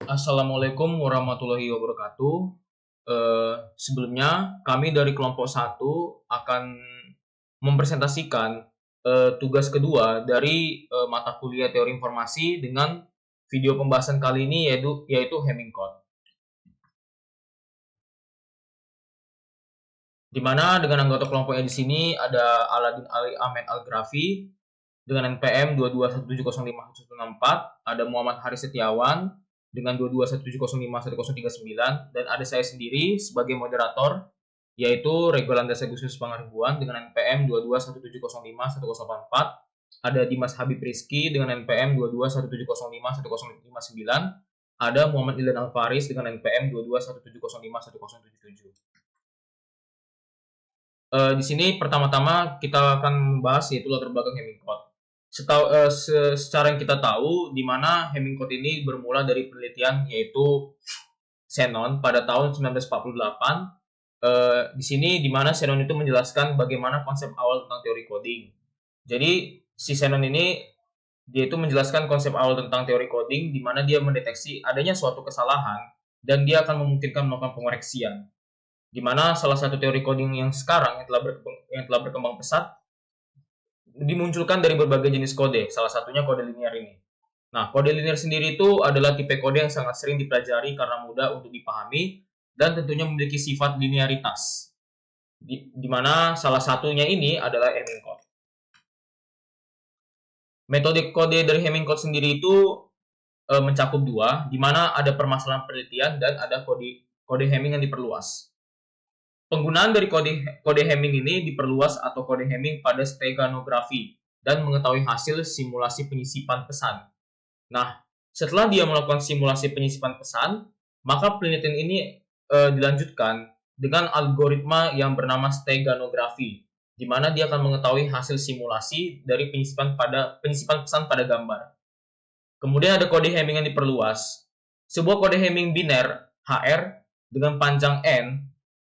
Assalamualaikum warahmatullahi wabarakatuh. Sebelumnya, kami dari kelompok satu akan mempresentasikan tugas kedua dari mata kuliah teori informasi dengan video pembahasan kali ini yaitu Hamming Code. Di mana dengan anggota kelompoknya di sini ada Aladin Ali Ahmed Al-Grafi dengan NPM 221705164, ada Muhammad Haris Setiawan dengan 221705139, dan ada saya sendiri sebagai moderator yaitu Regolanda Segusius Pangaribuan dengan NPM 221705184, ada Dimas Habib Rizky dengan NPM 221705159, ada Muhammad Ilan Alfaris dengan NPM 221705177. Di sini pertama-tama kita akan membahas yaitu latar belakang Hamming Code. Secara yang kita tahu, di mana Hamming Code ini bermula dari penelitian yaitu Shannon pada tahun 1948. Di sini di mana Shannon itu menjelaskan bagaimana konsep awal tentang teori coding. Jadi si Shannon ini dia itu menjelaskan konsep awal tentang teori coding, di mana dia mendeteksi adanya suatu kesalahan dan dia akan memungkinkan melakukan pengoreksian. Di mana salah satu teori coding yang sekarang yang telah berkembang pesat dimunculkan dari berbagai jenis kode, salah satunya kode linear ini. Nah, kode linear sendiri itu adalah tipe kode yang sangat sering dipelajari karena mudah untuk dipahami dan tentunya memiliki sifat linearitas. Di mana salah satunya ini adalah Hamming Code. Metode kode dari Hamming Code sendiri itu mencakup dua, di mana ada permasalahan penelitian dan ada kode Hamming yang diperluas. Penggunaan dari kode Hamming ini diperluas atau kode Hamming pada steganografi dan mengetahui hasil simulasi penyisipan pesan. Nah, setelah dia melakukan simulasi penyisipan pesan, maka penelitian ini dilanjutkan dengan algoritma yang bernama steganografi, di mana dia akan mengetahui hasil simulasi dari penyisipan pesan pada gambar. Kemudian ada kode Hamming yang diperluas. Sebuah kode Hamming biner HR dengan panjang n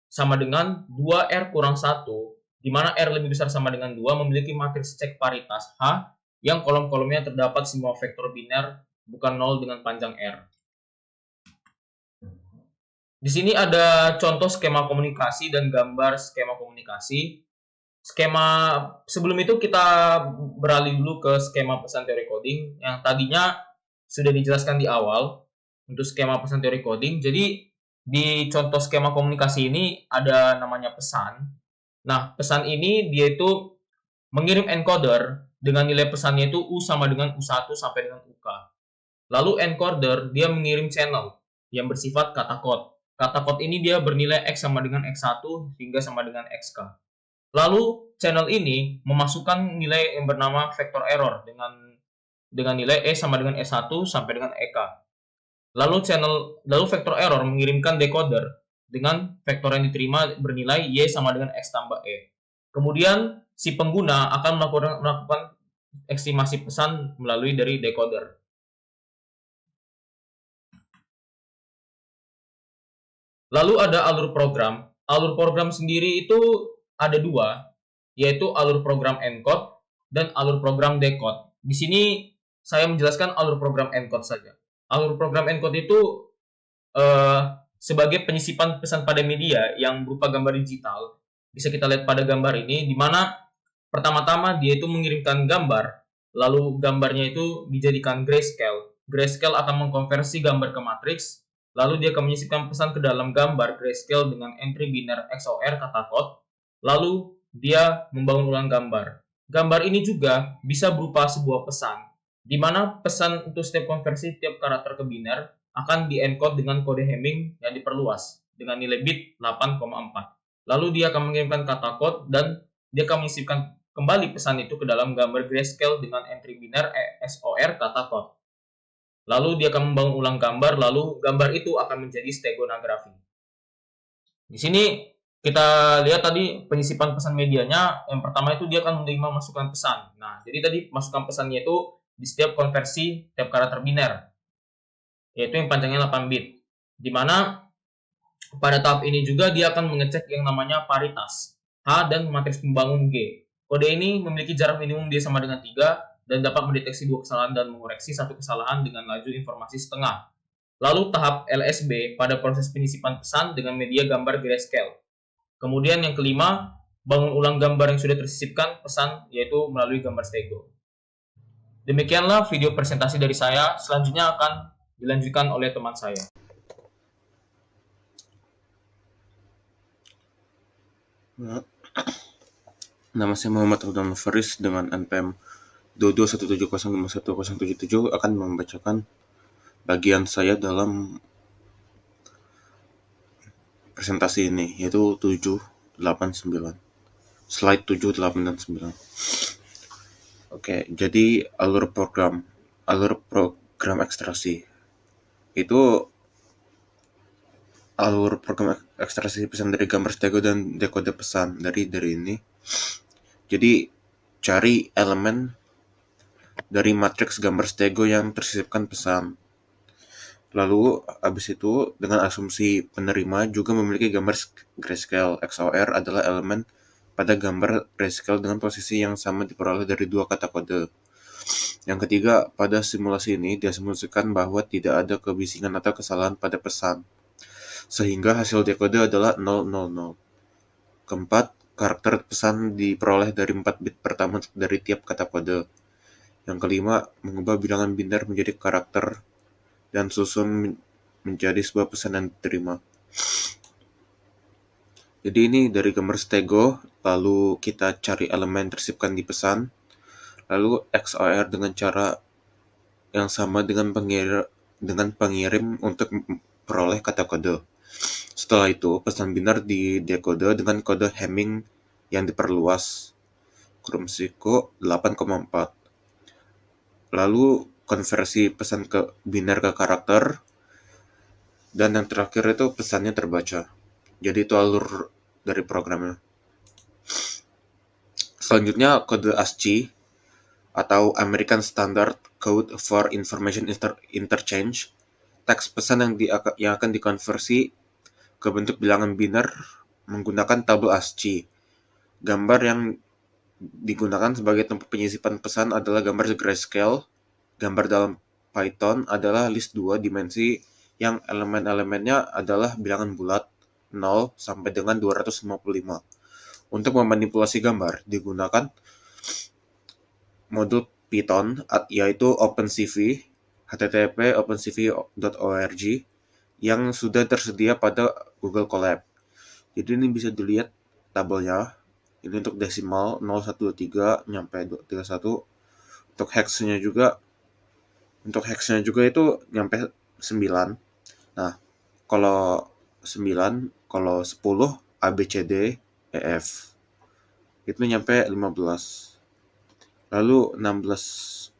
sama dengan 2R kurang 1, di mana R lebih besar sama dengan 2 memiliki matriks cek paritas H yang kolom-kolomnya terdapat semua vektor biner bukan 0 dengan panjang R. Di sini ada contoh skema komunikasi dan gambar skema komunikasi. Sebelum itu kita beralih dulu ke skema pesan teori coding yang tadinya sudah dijelaskan di awal untuk skema pesan teori coding. Jadi di contoh skema komunikasi ini ada namanya pesan. Nah, pesan ini dia itu mengirim encoder dengan nilai pesannya itu U sama dengan U1 sampai dengan UK. Lalu encoder dia mengirim channel yang bersifat kata code. Kata code ini dia bernilai X sama dengan X1 hingga sama dengan XK. Lalu channel ini memasukkan nilai yang bernama vector error dengan nilai E sama dengan E1 sampai dengan EK. Lalu vektor error mengirimkan decoder dengan vektor yang diterima bernilai Y sama dengan X tambah E. Kemudian si pengguna akan melakukan estimasi pesan melalui dari decoder. Lalu ada alur program. Alur program sendiri itu ada dua, yaitu alur program encode dan alur program decode. Di sini saya menjelaskan alur program encode saja. Alur program encode itu sebagai penyisipan pesan pada media yang berupa gambar digital. Bisa kita lihat pada gambar ini, di mana pertama-tama dia itu mengirimkan gambar, lalu gambarnya itu dijadikan grayscale. Grayscale akan mengkonversi gambar ke matriks, lalu dia akan menyisipkan pesan ke dalam gambar grayscale dengan entry biner XOR kata code, lalu dia membangun ulang gambar. Gambar ini juga bisa berupa sebuah pesan, di mana pesan untuk setiap konversi tiap karakter ke biner akan di-encode dengan kode Hamming yang diperluas dengan nilai bit 8,4. Lalu dia akan mengirimkan kata code dan dia akan menyisipkan kembali pesan itu ke dalam gambar grayscale dengan entry biner XOR kata code. Lalu dia akan membangun ulang gambar, lalu gambar itu akan menjadi stegonografi. Di sini kita lihat tadi penyisipan pesan medianya. Yang pertama itu dia akan menerima masukan pesan. Nah, jadi tadi masukan pesannya itu di setiap konversi tiap karakter biner, yaitu yang panjangnya 8 bit. Di mana pada tahap ini juga dia akan mengecek yang namanya paritas H dan matriks pembangun G. Kode ini memiliki jarak minimum dia sama dengan 3 dan dapat mendeteksi dua kesalahan dan mengoreksi satu kesalahan dengan laju informasi setengah. Lalu tahap LSB pada proses penyisipan pesan dengan media gambar grayscale. Kemudian yang kelima, bangun ulang gambar yang sudah tersisipkan pesan yaitu melalui gambar stego. Demikianlah video presentasi dari saya, selanjutnya akan dilanjutkan oleh teman saya. Nama saya Muhammad Rudwan Faris dengan NPM 2217051077 akan membacakan bagian saya dalam presentasi ini, yaitu 7, 8, 9. Slide 7, 8, dan 9. Oke, jadi alur program ekstraksi. Itu alur program ekstraksi pesan dari gambar stego dan dekode pesan dari ini. Jadi cari elemen dari matriks gambar stego yang tersisipkan pesan. Lalu habis itu dengan asumsi penerima juga memiliki gambar grayscale. XOR adalah elemen pada gambar grayscale dengan posisi yang sama diperoleh dari dua kata kode. Yang ketiga, pada simulasi ini diasumsikan bahwa tidak ada kebisingan atau kesalahan pada pesan, sehingga hasil dekode adalah 000. Keempat, karakter pesan diperoleh dari 4 bit pertama dari tiap kata kode. Yang kelima, mengubah bilangan biner menjadi karakter dan susun menjadi sebuah pesan yang diterima. Jadi ini dari gambar stego, lalu kita cari elemen tersisipkan di pesan, lalu XOR dengan cara yang sama dengan pengirim untuk memperoleh kata kode. Setelah itu, pesan biner didekode dengan kode Hamming yang diperluas, Krumsiko 8,4. Lalu konversi pesan ke biner ke karakter, dan yang terakhir itu pesannya terbaca. Jadi itu alur dari programnya. Selanjutnya kode ASCII atau American Standard Code for Information Interchange. Teks pesan yang akan dikonversi ke bentuk bilangan biner menggunakan tabel ASCII. Gambar yang digunakan sebagai tempat penyisipan pesan adalah gambar grayscale. Gambar dalam Python adalah list 2 dimensi yang elemen-elemennya adalah bilangan bulat 0 sampai dengan 255. Untuk memanipulasi gambar digunakan modul Python yaitu OpenCV, http opencv.org yang sudah tersedia pada Google Colab. Jadi ini bisa dilihat tabelnya. Ini untuk desimal 0123 nyampe 31. Untuk hexnya juga itu nyampe 9. Nah, kalau 9, kalau 10 A B C D E F. Itu nyampe 15. Lalu 16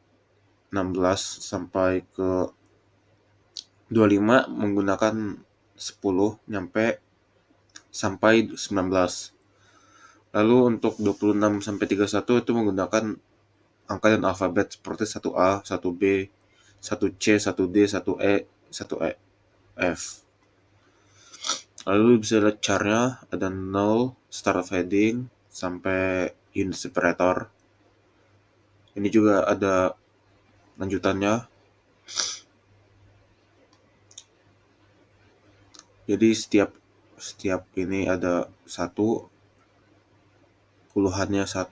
sampai ke 25 menggunakan 10 nyampe sampai 19. Lalu untuk 26 sampai 31 itu menggunakan angka dan alfabet seperti 1A, 1B, 1C, 1D, 1E, 1F. Lalu bisa lihat chartnya ada 0, start of heading, sampai unit separator. Ini juga ada lanjutannya. Jadi setiap ini ada 1, puluhannya 1,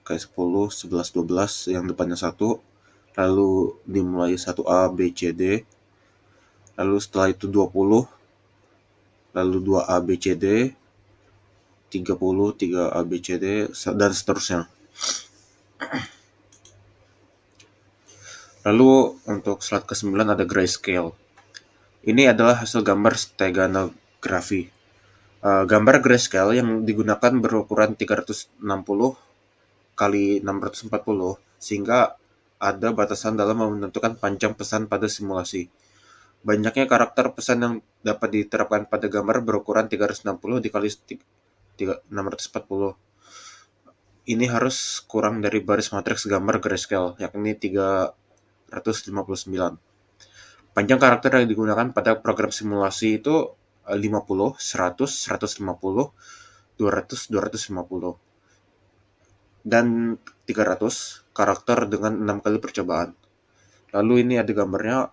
kayak 10, 11, 12, yang depannya 1. Lalu dimulai 1A, B, C, D. Lalu setelah itu 20, lalu 2A, B, C, D, 30, 3A, B, C, D, dan seterusnya. Lalu untuk slide ke-9 ada grayscale. Ini adalah hasil gambar steganografi. Gambar grayscale yang digunakan berukuran 360 kali 640 sehingga ada batasan dalam menentukan panjang pesan pada simulasi. Banyaknya karakter pesan yang dapat diterapkan pada gambar berukuran 360 dikali 640. Ini harus kurang dari baris matriks gambar grayscale, yakni 359. Panjang karakter yang digunakan pada program simulasi itu 50, 100, 150, 200, 250. Dan 300 karakter dengan 6 kali percobaan. Lalu ini ada gambarnya.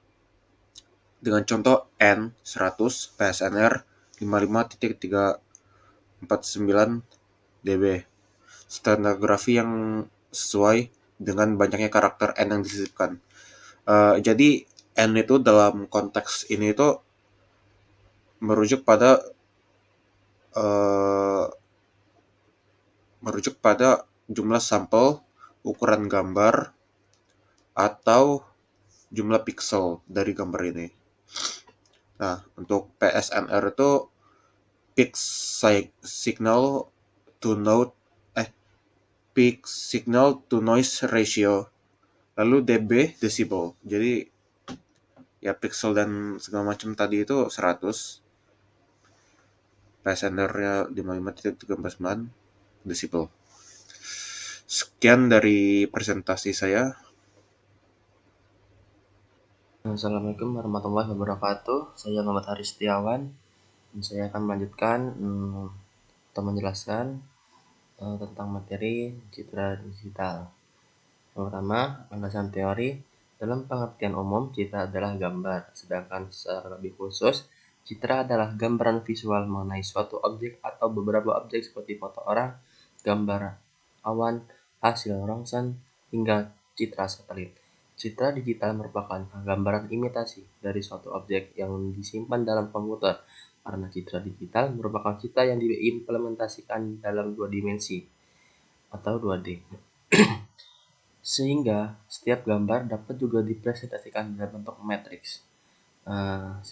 dengan contoh N100 PSNR 55.349 dB. Standardografi yang sesuai dengan banyaknya karakter N yang disisipkan. Jadi N itu dalam konteks ini itu merujuk pada jumlah sampel, ukuran gambar, atau jumlah pixel dari gambar ini. Nah, untuk PSNR itu peak signal to note peak signal to noise ratio. Lalu dB decibel. Jadi ya pixel dan segala macam tadi itu 100. PSNR-nya 55.349 decibel. Sekian dari presentasi saya. Assalamualaikum warahmatullahi wabarakatuh. Saya Muhammad Haris Setiawan. Saya akan melanjutkan atau menjelaskan tentang materi citra digital. Yang pertama, landasan teori. Dalam pengertian umum, citra adalah gambar, sedangkan secara lebih khusus, citra adalah gambaran visual mengenai suatu objek atau beberapa objek seperti foto orang, gambar awan, hasil rongsen, hingga citra satelit. Citra digital merupakan gambaran imitasi dari suatu objek yang disimpan dalam komputer, karena citra digital merupakan citra yang diimplementasikan dalam 2 dimensi atau 2D. Sehingga setiap gambar dapat juga dipresentasikan dalam bentuk matriks.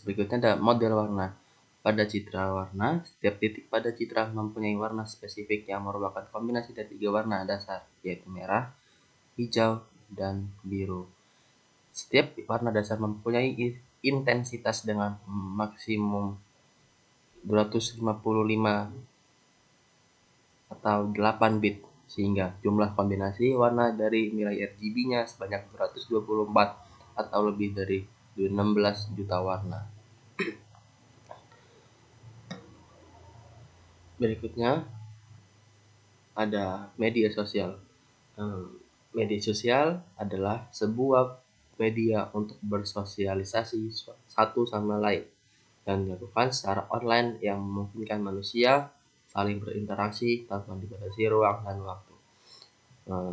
Berikutnya ada model warna. Pada citra warna, setiap titik pada citra mempunyai warna spesifik yang merupakan kombinasi dari 3 warna dasar, yaitu merah, hijau, dan biru. Setiap warna dasar mempunyai intensitas dengan maksimum 255 atau 8 bit, sehingga jumlah kombinasi warna dari nilai RGB-nya sebanyak 224 atau lebih dari 16 juta warna. Berikutnya ada media sosial. Media sosial adalah sebuah media untuk bersosialisasi satu sama lain dan dilakukan secara online yang memungkinkan manusia saling berinteraksi tanpa dibatasi ruang dan waktu.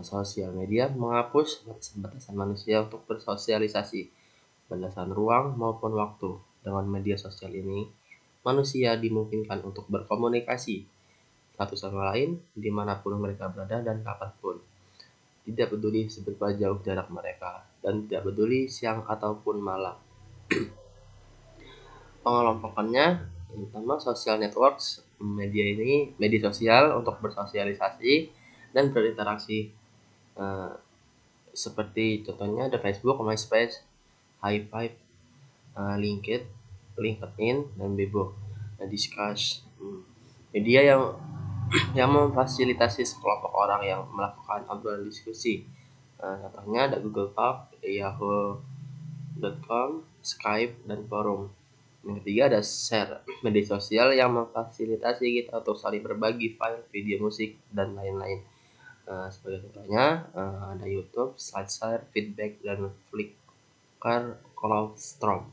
Sosial media menghapus batasan manusia untuk bersosialisasi, batasan ruang maupun waktu. Dengan media sosial ini, manusia dimungkinkan untuk berkomunikasi satu sama lain dimanapun mereka berada dan kapanpun. Tidak peduli seberapa jauh jarak mereka, dan tidak peduli siang ataupun malam. Pengelompokannya, pertama social networks. Media sosial untuk bersosialisasi dan berinteraksi. Seperti contohnya ada Facebook, MySpace, Hi5, LinkedIn, dan Bebo. Discuss. Media yang memfasilitasi sekelompok orang yang melakukan obrolan diskusi. Contohnya ada Google Talk, Yahoo.com, Skype, dan forum. Yang ketiga ada share, media sosial yang memfasilitasi kita untuk saling berbagi file, video, musik, dan lain-lain. Sebagai contohnya ada YouTube, SlideShare, Feedback, dan Flickr, Cloudstrom.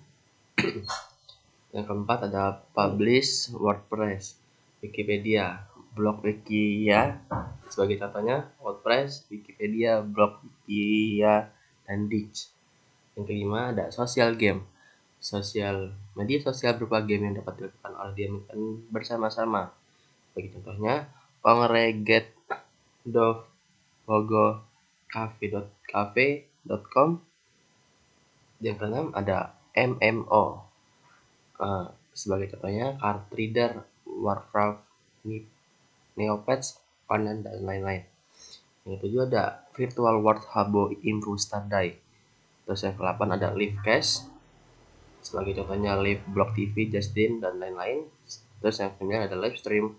Yang keempat ada Publish, WordPress, Wikipedia, blog Wikia. Sebagai contohnya WordPress, Wikipedia, blog Wikia, dan Ditch. Yang kelima ada social game. Media sosial berupa game yang dapat dilakukan oleh dimainkan bersama-sama. Sebagai contohnya Congregate, Dove, Pogo, cafe.com. Yang keenam ada MMO. Sebagai contohnya Card Reader, Warcraft, Neopets, Conan, dan lain-lain. Yang ketujuh ada Virtual World Habbo Improve Stardust. Terus yang ke-8 ada Livecash. Sebagai contohnya Live, Blog TV, Justin, dan lain-lain. Terus yang ke-9 ada Livestream.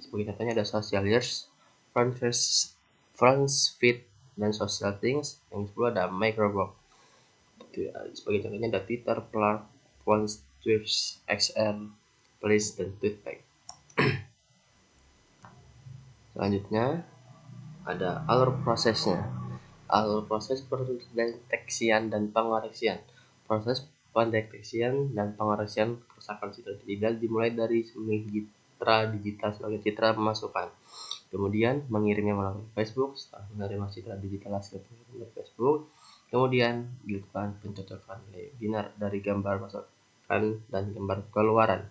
Sebagai contohnya ada Social Years, Friends Feed, dan Social Things. Yang ke-10 ada Microbox. Sebagai contohnya ada Twitter, Plug, Twitch, XR, Place, dan Tweetpack. Selanjutnya ada alur prosesnya. Alur proses pendeteksian dan pengoreksian. Proses pendeteksian dan pengoreksian kerusakan citra digital dimulai dari citra digital sebagai citra pemasukan. Kemudian mengirimnya melalui Facebook. Setelah menerima citra digital hasil pengiriman dari Facebook, kemudian dilakukan pencocokan nilai binar dari gambar masukan dan gambar keluaran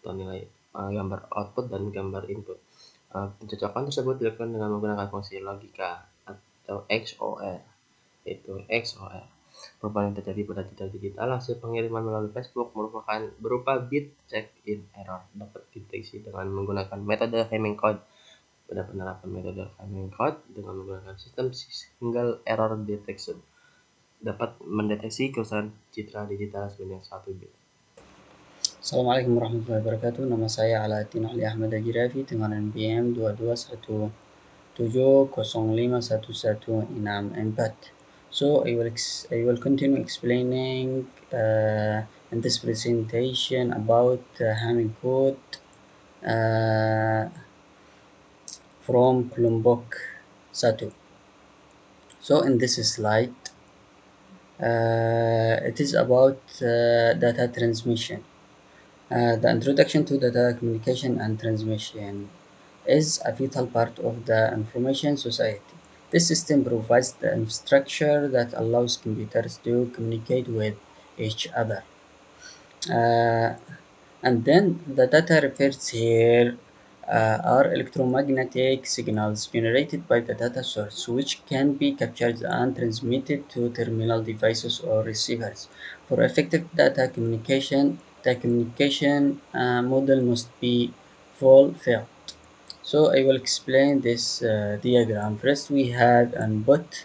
atau nilai gambar output dan gambar input. Pencocokan tersebut dilakukan dengan menggunakan fungsi logika atau XOR, yaitu XOR. Perubahan yang terjadi pada citra digital hasil pengiriman melalui Facebook merupakan berupa bit check-in error dapat dideteksi dengan menggunakan metode Hamming code. Pada penerapan metode Hamming code dengan menggunakan sistem single error detection dapat mendeteksi kerusakan citra digital sebanyak 1 bit. Assalamualaikum warahmatullahi wabarakatuh. Nama saya Alaaddin Ali Ahmad Al-Jirafi dengan NPM 2217051164. So I will continue explaining in this presentation about Hamming code from Chromebook Satu. So in this slide, it is about data transmission. The introduction to data communication and transmission is a vital part of the information society. This system provides the infrastructure that allows computers to communicate with each other. And then the data refers here are electromagnetic signals generated by the data source, which can be captured and transmitted to terminal devices or receivers. For effective data communication, the communication model must be fulfilled. So I will explain this diagram. First, we have input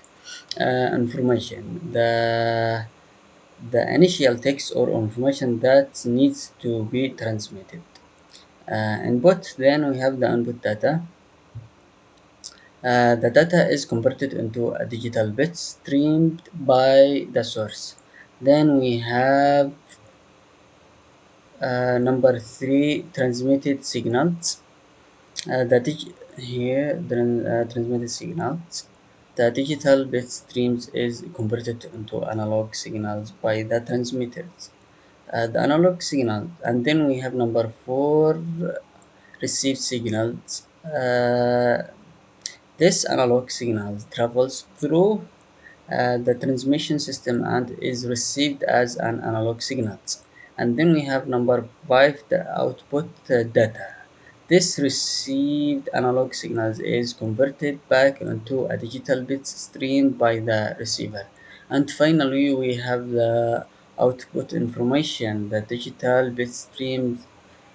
information. The initial text or information that needs to be transmitted. Input, then we have the input data. The data is converted into a digital bit streamed by the source. Then we have number 3, transmitted signals. Transmitted signals. The digital bit streams is converted into analog signals by the transmitters. The analog signal, and then we have number 4, received signals. This analog signal travels through the transmission system and is received as an analog signal. And then we have number 5, the output data. This received analog signals is converted back into a digital bit stream by the receiver. And finally, we have the output information. The digital bit stream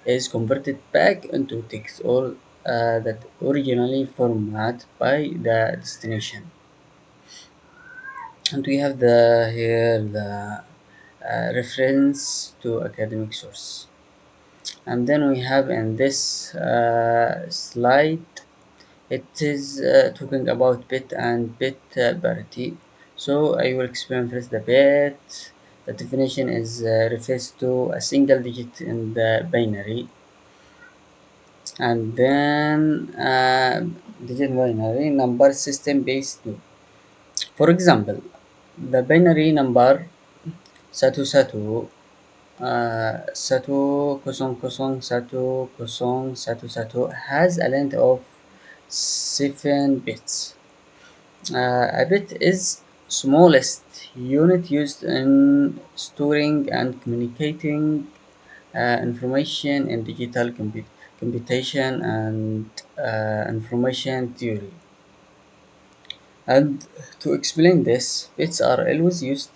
is converted back into text or that originally format by the destination. And we have here the reference to academic source. And then we have in this slide, it is talking about bit and bit parity. So I will explain first the bit. The definition is refers to a single digit in the binary. And then digit binary number system based 2. For example, the binary number satu satu satu kosong kosong satu kosong satu satu has a length of 7 bits. A bit is smallest unit used in storing and communicating information in digital computation and information theory. And to explain this, bits are always used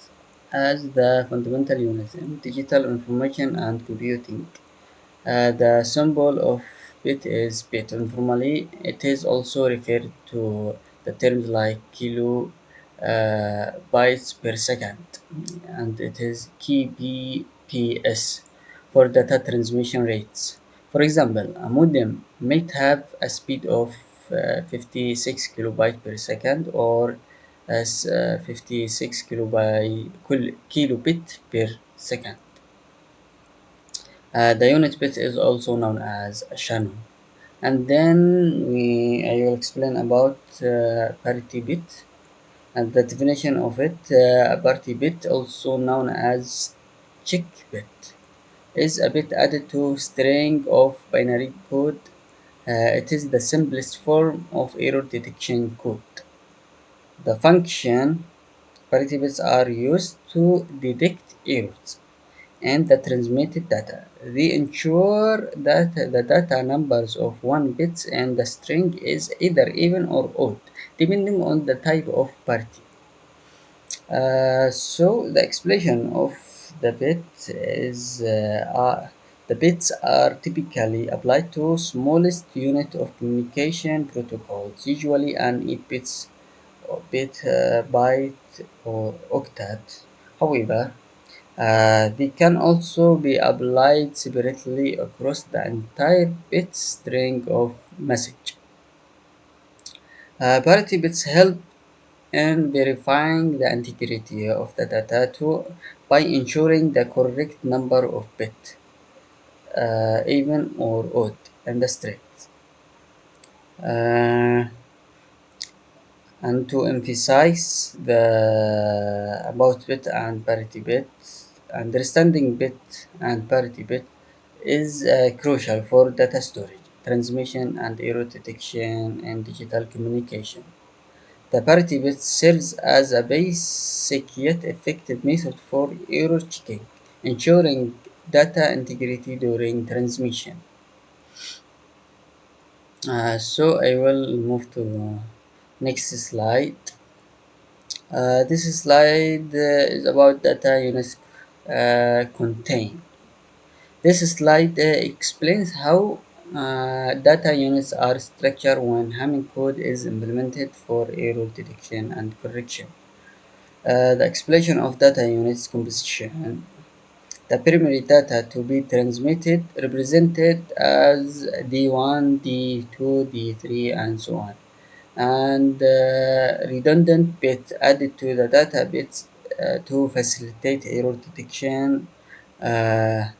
as the fundamental unit in digital information and computing. The symbol of bit is bit. Informally, it is also referred to the terms like kilo bytes per second, and it is kbps for data transmission rates. For example, a modem might have a speed of 56 kilobyte per second or as 56 kilobit per second. The unit bit is also known as a channel. And then I will explain about parity bit and the definition of it. A parity bit, also known as check bit is a bit added to string of binary code. It is the simplest form of error detection code. The function parity bits are used to detect errors and the transmitted data. They ensure that the data numbers of one bits and the string is either even or odd, depending on the type of parity. So the explanation of the bit is the bits are typically applied to smallest unit of communication protocols, usually an 8 bits or byte or octet. However, they can also be applied separately across the entire bit string of message. Parity bits help in verifying the integrity of the data by ensuring the correct number of bits, even or odd, in the string. Uh, and to emphasize the about bit and parity bit, understanding bit and parity bit is crucial for data storage, transmission, and error detection in digital communication. The parity bit serves as a basic yet effective method for error checking, ensuring data integrity during transmission. So I will move to next slide. This slide is about data units contained. This slide explains how data units are structured when Hamming code is implemented for error detection and correction. The explanation of data units composition. The primary data to be transmitted represented as D1, D2, D3, and so on, and redundant bit added to the data bits to facilitate error detection. Uh,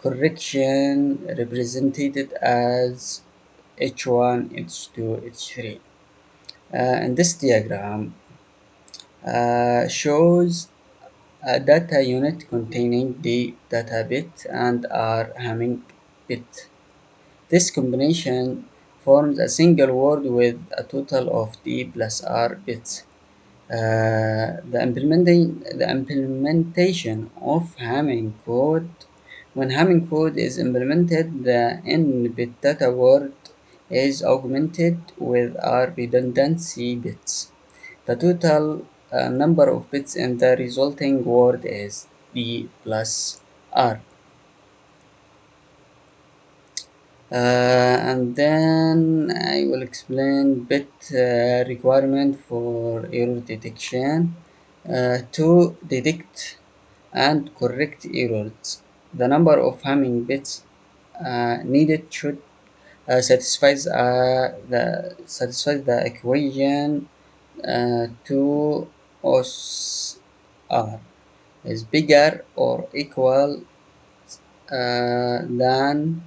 Correction represented as H1, H2, H3. And this diagram shows a data unit containing the data bit and R Hamming bit. This combination forms a single word with a total of D plus R bits. The implementation of Hamming code. When Hamming code is implemented, the n-bit data word is augmented with R redundancy bits. The total number of bits in the resulting word is D plus R. And then I will explain bit requirement for error detection. To detect and correct errors, the number of Hamming bits needed should satisfies the equation 2 os r is bigger or equal than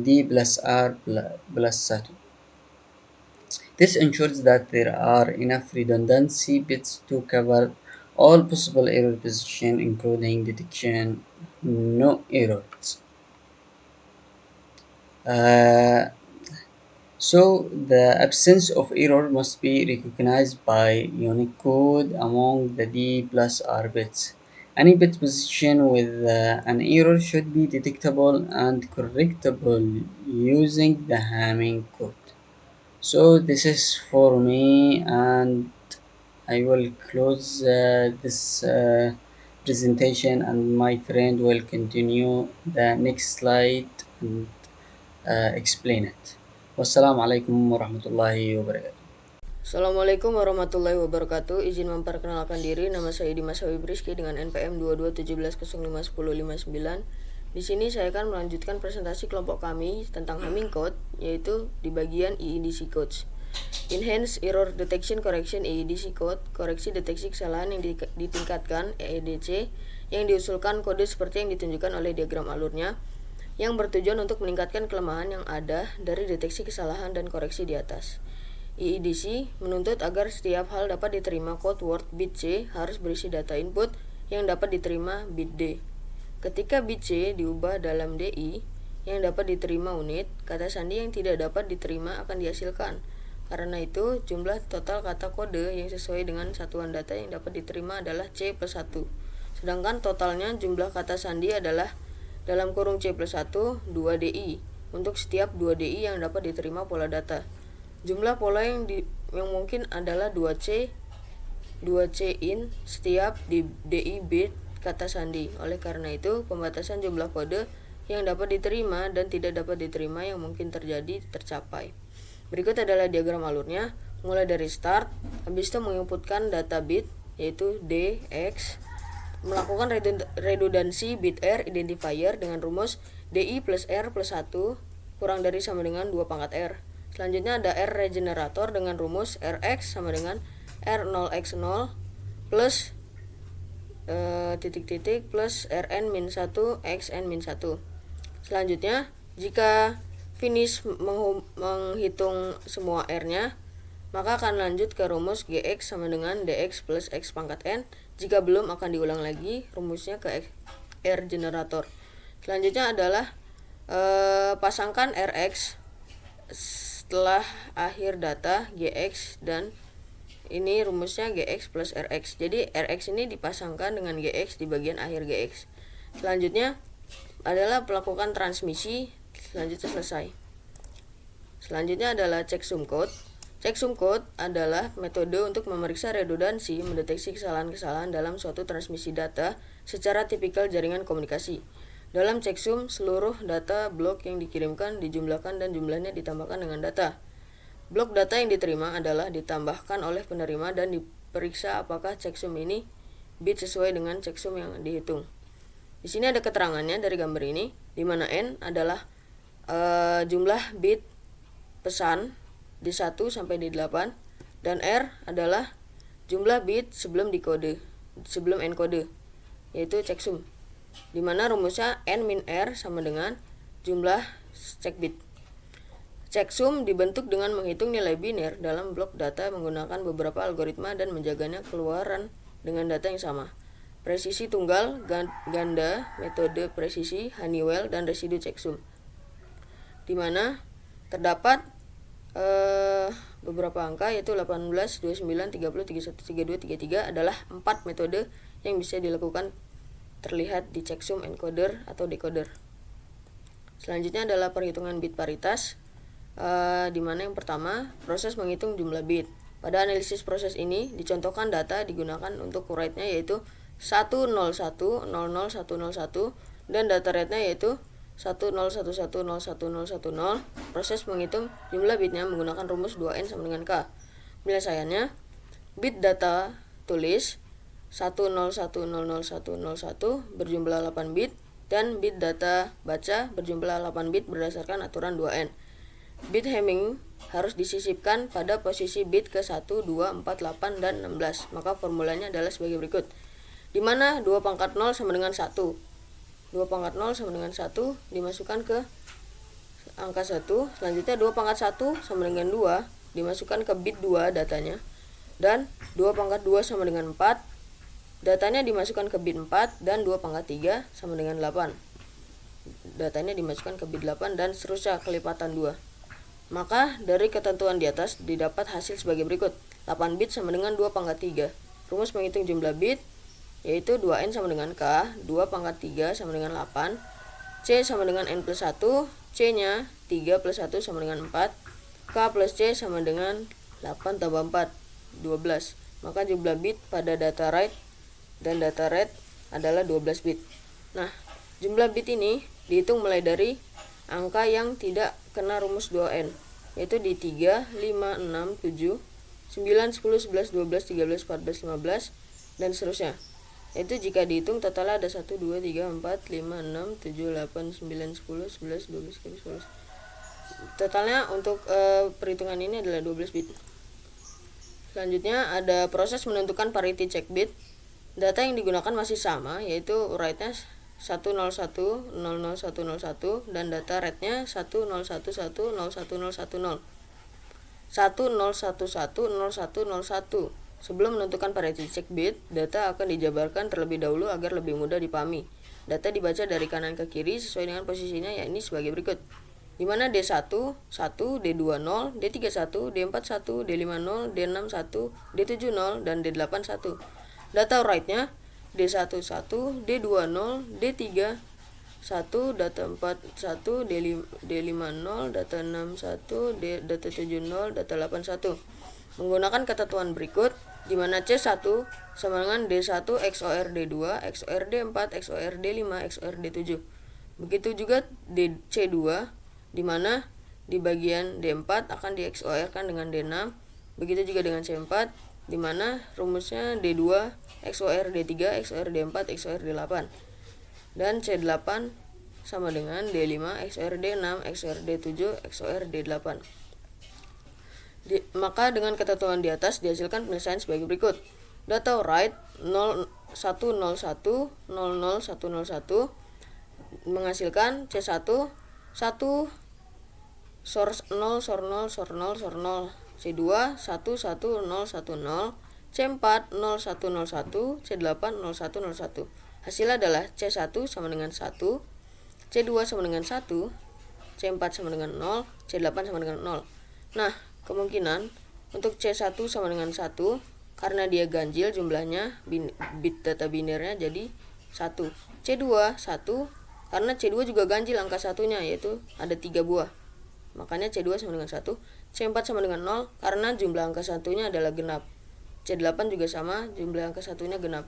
d plus r plus 2. This ensures that there are enough redundancy bits to cover all possible error position, including detection no errors. So the absence of error must be recognized by Unicode among the D plus R bits. Any bit position with an error should be detectable and correctable using the Hamming code. So this is for me, and I will close this presentation, and my friend will continue the next slide and explain it. Wassalamu alaikum warahmatullahi wabarakatuh. Assalamualaikum warahmatullahi wabarakatuh. Izin memperkenalkan diri, nama saya Dimas Habib Rizky dengan NPM 2217051059. Di sini saya akan melanjutkan presentasi kelompok kami tentang Hamming code, yaitu di bagian EEDC codes. Enhanced Error Detection Correction EEDC code, koreksi deteksi kesalahan yang ditingkatkan EEDC, yang diusulkan kode seperti yang ditunjukkan oleh diagram alurnya, yang bertujuan untuk meningkatkan kelemahan yang ada dari deteksi kesalahan dan koreksi di atas. EEDC menuntut agar setiap hal dapat diterima code word bit C harus berisi data input yang dapat diterima bit D. Ketika bit C diubah dalam DI yang dapat diterima unit, kata sandi yang tidak dapat diterima akan dihasilkan. Karena itu, jumlah total kata kode yang sesuai dengan satuan data yang dapat diterima adalah C plus 1. Sedangkan totalnya jumlah kata sandi adalah dalam kurung C plus 1, 2 DI untuk setiap 2 DI yang dapat diterima pola data. Jumlah pola yang mungkin adalah 2C in setiap DI bit kata sandi. Oleh karena itu, pembatasan jumlah kode yang dapat diterima dan tidak dapat diterima yang mungkin terjadi tercapai. Berikut adalah diagram alurnya, mulai dari start, habis itu menginputkan data bit yaitu DX, melakukan redundansi bit R identifier dengan rumus DI plus R plus 1 kurang dari sama dengan 2 pangkat R. Selanjutnya ada R regenerator dengan rumus Rx sama dengan R0x0 plus titik-titik plus Rn min 1 Xn min 1. Selanjutnya, jika finish menghitung semua R-nya, maka akan lanjut ke rumus Gx sama dengan Dx plus X pangkat N. Jika belum, akan diulang lagi rumusnya ke R generator. Selanjutnya adalah pasangkan Rx setelah akhir data Gx, dan ini rumusnya Gx plus Rx. Jadi Rx ini dipasangkan dengan Gx di bagian akhir Gx. Selanjutnya adalah melakukan transmisi, selanjutnya selesai. Selanjutnya adalah checksum code. Checksum code adalah metode untuk memeriksa redundansi, mendeteksi kesalahan-kesalahan dalam suatu transmisi data secara tipikal jaringan komunikasi. Dalam checksum, seluruh data blok yang dikirimkan dijumlahkan dan jumlahnya ditambahkan dengan data. Blok data yang diterima adalah ditambahkan oleh penerima dan diperiksa apakah checksum ini bit sesuai dengan checksum yang dihitung. Di sini ada keterangannya dari gambar ini, di mana N adalah jumlah bit pesan di 1 sampai di 8, dan R adalah jumlah bit sebelum enkode, yaitu checksum. Di mana rumusnya N min R sama dengan jumlah check bit. Checksum dibentuk dengan menghitung nilai biner dalam blok data menggunakan beberapa algoritma dan menjaganya keluaran dengan data yang sama. Presisi tunggal, ganda, metode presisi, Honeywell, dan residu checksum. Di mana terdapat beberapa angka yaitu 18, 29, 30, 31, 32, 33 adalah 4 metode yang bisa dilakukan terlihat di checksum encoder atau decoder. Selanjutnya adalah perhitungan bit paritas, di mana yang pertama proses menghitung jumlah bit. Pada analisis proses ini dicontohkan data digunakan untuk write-nya yaitu 1010001 dan data rate-nya yaitu 101101010. Proses menghitung jumlah bitnya menggunakan rumus 2n sama dengan k. Penyelesaiannya, bit data tulis 1010001 berjumlah 8 bit dan bit data baca berjumlah 8 bit berdasarkan aturan 2n. Bit Hamming harus disisipkan pada posisi bit ke 1, 2, 4, 8, dan 16. Maka formulanya adalah sebagai berikut. Di mana 2 pangkat 0 sama dengan 1. 2 pangkat 0 sama dengan 1 dimasukkan ke angka 1. Selanjutnya 2 pangkat 1 sama dengan 2 dimasukkan ke bit 2 datanya. Dan 2 pangkat 2 sama dengan 4. Datanya dimasukkan ke bit 4 dan 2 pangkat 3 sama dengan 8. Datanya dimasukkan ke bit 8 dan seterusnya kelipatan 2. Maka dari ketentuan di atas didapat hasil sebagai berikut. 8 bit sama dengan 2 pangkat 3. Rumus menghitung jumlah bit yaitu 2n sama dengan k, 2 pangkat 3 sama dengan 8, c sama dengan n plus 1, c-nya 3 plus 1 sama dengan 4, k plus c sama dengan 8 tambah 4, 12. Maka jumlah bit pada data write dan data read adalah 12 bit. Nah, jumlah bit ini dihitung mulai dari angka yang tidak kena rumus 2n, yaitu di 3, 5, 6, 7, 9, 10, 11, 12, 13, 14, 15, dan seterusnya. Yaitu jika dihitung totalnya ada 1, 2, 3, 4, 5, 6, 7, 8, 9, 10, 11, 12, 13, 14. Totalnya untuk perhitungan ini adalah 12 bit. Selanjutnya ada proses menentukan parity check bit. Data yang digunakan masih sama, yaitu write-nya 1010001 dan data read-nya 101101010. 101101001. Sebelum menentukan parity check bit, data akan dijabarkan terlebih dahulu agar lebih mudah dipahami. data dibaca dari kanan ke kiri sesuai dengan posisinya, yakni sebagai berikut. Di mana D1 1, D2 0, D3 1, D4 1, D5 0, D6 1, D7 0, dan D8 1. Data write-nya D1 1, D2 0, D3 1, data 4 1, D5 0, data 6 1, data 7 0, data 8 1. Menggunakan ketentuan berikut, di mana C1 sama dengan D1 XOR D2, XOR D4, XOR D5, XOR D7. Begitu juga C2, di mana di bagian D4 akan di XOR-kan dengan D6. Begitu juga dengan C4, di mana rumusnya D2 XOR D3, XOR D4, XOR D8. Dan C8 sama dengan D5 XOR D6, XOR D7, XOR D8. Maka dengan ketentuan di atas dihasilkan penyelesaian sebagai berikut. Data write 0101 00101 menghasilkan C1 1 source 0 source 0 source 0 source 0, C2 1 1 0 1 0, C4 0101, C8 0101. Hasilnya adalah C1 sama dengan 1, C2 sama dengan 1, C4 sama dengan 0, C8 sama dengan 0. Nah, kemungkinan untuk C1 sama dengan 1, karena dia ganjil jumlahnya, bit data binarnya jadi 1. C2 1, karena C2 juga ganjil angka satunya, yaitu ada 3 buah. Makanya C2 sama dengan 1. C4 sama dengan 0, karena jumlah angka satunya adalah genap. C8 juga sama, jumlah angka satunya genap.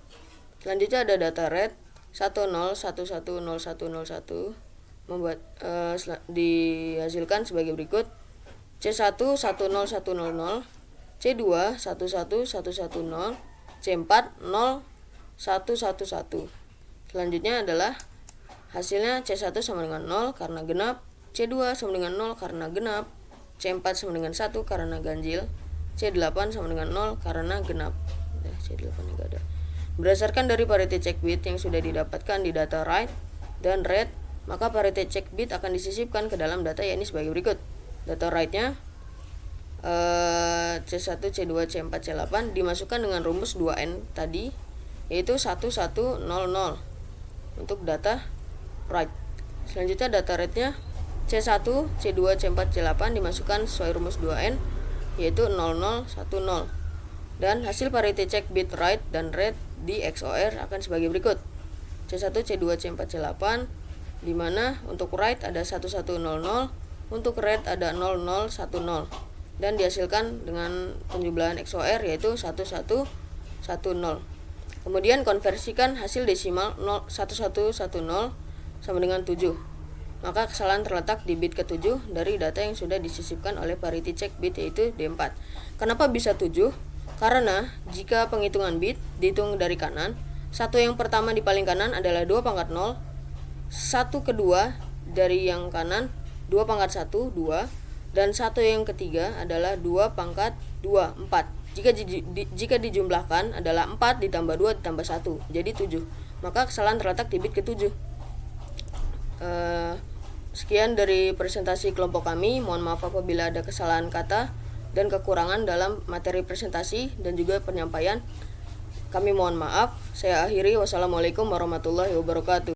Selanjutnya ada data read 10110101 membuat dihasilkan sebagai berikut. C1 10100, C2 11110, C4 0111. Selanjutnya adalah hasilnya C1 sama dengan 0 karena genap, C2 sama dengan 0 karena genap, C4 sama dengan 1 karena ganjil, C8 sama dengan 0 karena genap. C8 enggak ada. Berdasarkan dari parity check bit yang sudah didapatkan di data write dan read, maka parity check bit akan disisipkan ke dalam data, yakni sebagai berikut. Data write-nya C1, C2, C4, C8 dimasukkan dengan rumus 2N tadi, yaitu 1100 untuk data write. Selanjutnya data read-nya C1, C2, C4, C8 dimasukkan sesuai rumus 2N, yaitu 0010. Dan hasil parity check bit write dan read di XOR akan sebagai berikut. C1, C2, C4, C8, di mana untuk write ada 1100, untuk read ada 0010, dan dihasilkan dengan penjumlahan XOR yaitu 1110. Kemudian konversikan hasil desimal 1110 sama dengan 7. Maka kesalahan terletak di bit ke-7 dari data yang sudah disisipkan oleh parity check bit, yaitu D4. Kenapa bisa 7? Karena jika penghitungan bit dihitung dari kanan, satu yang pertama di paling kanan adalah 2 pangkat 0, satu kedua dari yang kanan 2 pangkat 1, 2, dan satu yang ketiga adalah 2 pangkat 2, 4. Jika dijumlahkan adalah 4 ditambah 2 ditambah 1, jadi 7. Maka kesalahan terletak di bit ke-7. Sekian dari presentasi kelompok kami. Mohon maaf apabila ada kesalahan kata dan kekurangan dalam materi presentasi dan juga penyampaian. Kami mohon maaf. Saya akhiri. Wassalamualaikum warahmatullahi wabarakatuh.